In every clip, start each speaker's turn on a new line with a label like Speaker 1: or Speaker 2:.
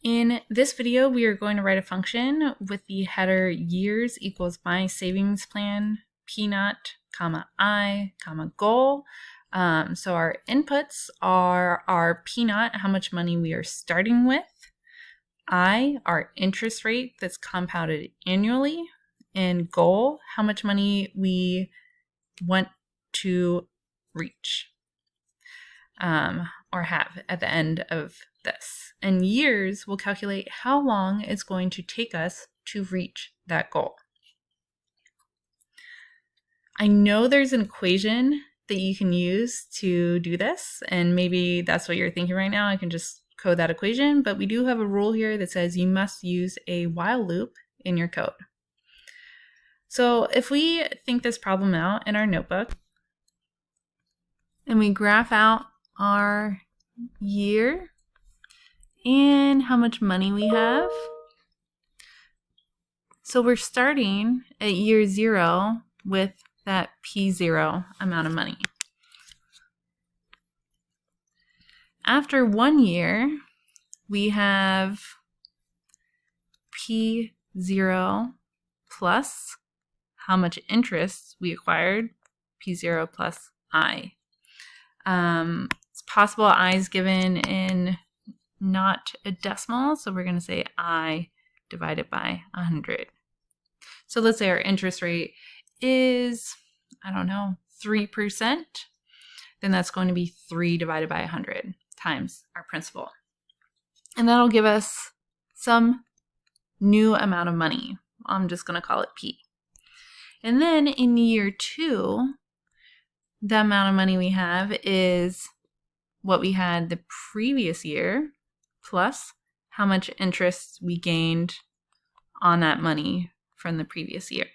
Speaker 1: In this video, we are going to write a function with the header years equals my savings plan, p0, comma I, comma goal. So our inputs are our p0, how much money we are starting with, I, our interest rate that's compounded annually, and goal, how much money we want to reach or have at the end of this. And years will calculate how long it's going to take us to reach that goal. I know there's an equation that you can use to do this, and maybe that's what you're thinking right now. I can just code that equation, but we do have a rule here that says you must use a while loop in your code. So if we think this problem out in our notebook, and we graph out our year and how much money we have. So we're starting at year 0 with that P0 amount of money. After 1 year, we have P0 plus how much interest we acquired, P0 plus I. It's possible I is given in not a decimal, so we're going to say I divided by 100. So let's say our interest rate is, 3%. Then that's going to be 3 divided by 100 times our principal. And that'll give us some new amount of money. I'm just going to call it P. And then in year 2, the amount of money we have is what we had the previous year plus how much interest we gained on that money from the previous year.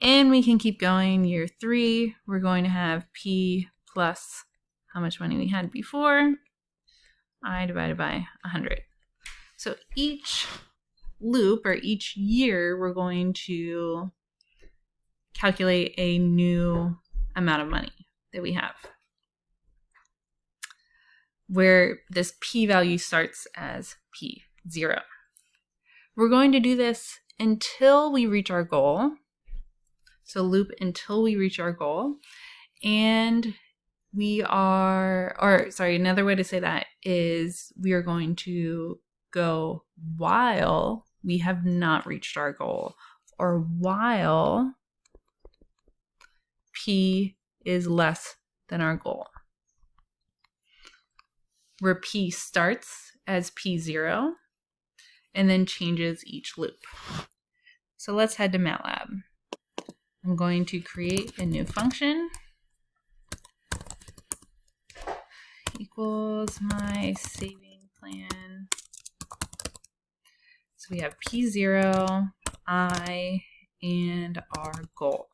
Speaker 1: And we can keep going. Year 3, we're going to have P plus how much money we had before, I divided by 100. So each loop or each year, we're going to calculate a new amount of money that we have, where this P value starts as P0. We're going to do this until we reach our goal. So loop until we reach our goal. And another way to say that is we are going to go while we have not reached our goal, or while P is less than our goal, where P starts as P0 and then changes each loop. So let's head to MATLAB. I'm going to create a new function equals my saving plan. So we have P0, I, and our goal.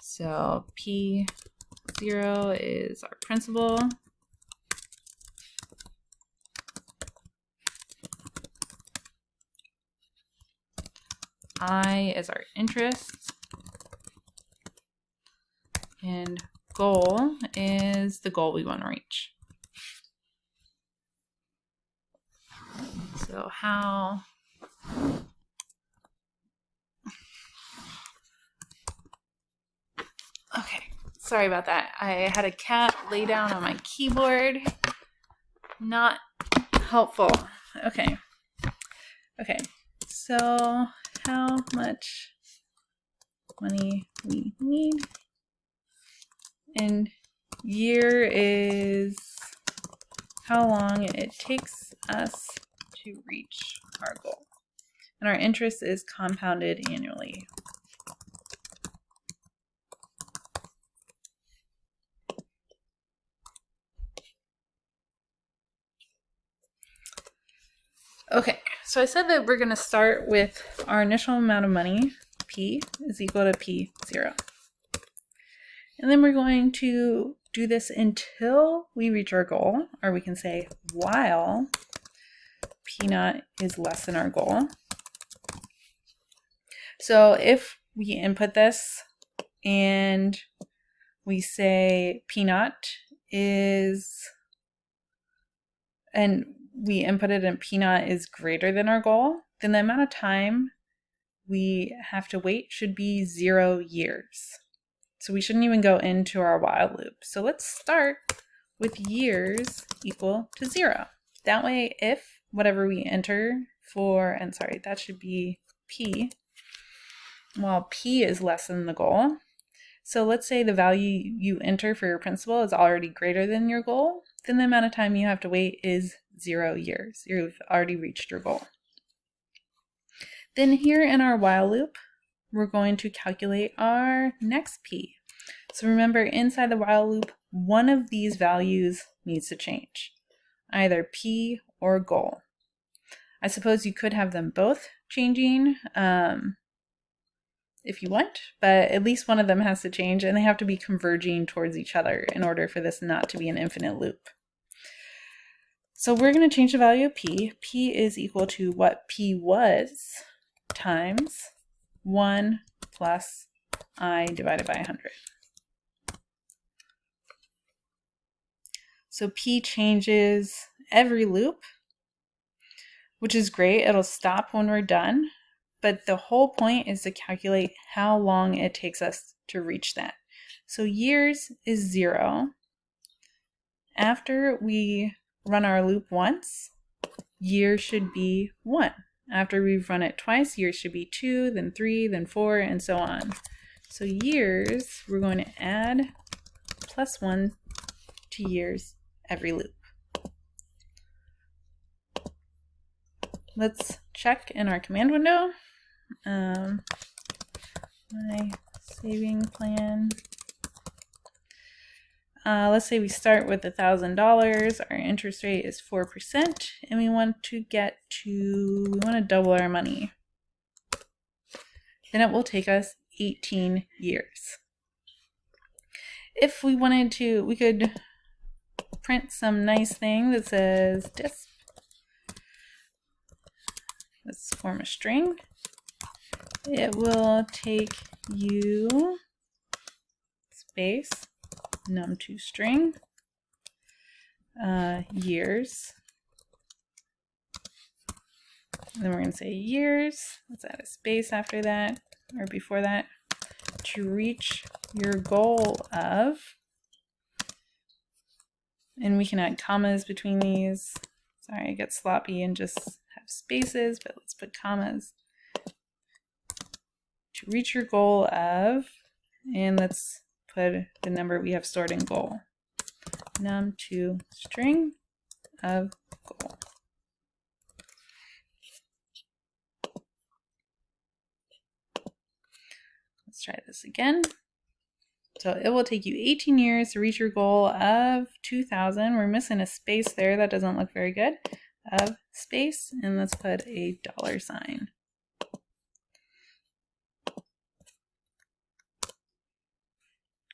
Speaker 1: So P0 is our principal. I is our interest. And goal is the goal we want to reach. So how okay, sorry about that. I had a cat lay down on my keyboard. Not helpful. Okay, so how much money we need, and year is how long it takes us to reach our goal, and our interest is compounded annually. Okay, so I said that we're going to start with our initial amount of money, P is equal to P0. And then we're going to do this until we reach our goal, or we can say while P0 is less than our goal. So if we input this and we say P0 is and we inputted and P naught is greater than our goal, then the amount of time we have to wait should be 0 years. So we shouldn't even go into our while loop. So let's start with years equal to 0. That way, if whatever we enter for, and sorry, that should be P, while P is less than the goal. So let's say the value you enter for your principal is already greater than your goal, then the amount of time you have to wait is 0 years. You've already reached your goal. Then here in our while loop, we're going to calculate our next P. So remember, inside the while loop, one of these values needs to change, either P or goal. I suppose you could have them both changing if you want, but at least one of them has to change, and they have to be converging towards each other in order for this not to be an infinite loop. So we're going to change the value of P. P is equal to what P was times 1 plus I divided by 100. So P changes every loop, which is great. It'll stop when we're done. But the whole point is to calculate how long it takes us to reach that. So years is 0. After we run our loop once, years should be 1. After we've run it twice, years should be 2, then 3, then 4, and so on. So years, we're going to add plus 1 to years every loop. Let's check in our command window. My saving plan. Let's say we start with $1,000. Our interest rate is 4%, and we want to double our money. Then it will take us 18 years. If we wanted to, we could print some nice thing that says disp. Let's form a string. It will take you space num2 string years. And then we're going to say years. Let's add a space after that or before that to reach your goal of. And we can add commas between these. Sorry, I get sloppy and just have spaces, but let's put commas. To reach your goal of, and let's put the number we have stored in goal. num2 string of goal. Let's try this again. So it will take you 18 years to reach your goal of 2,000. We're missing a space there. That doesn't look very good. Of space, and let's put a $sign.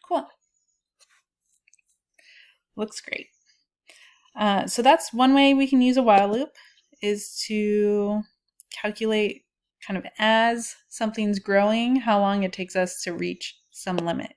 Speaker 1: Cool. Looks great. So that's one way we can use a while loop, is to calculate kind of as something's growing, how long it takes us to reach some limit.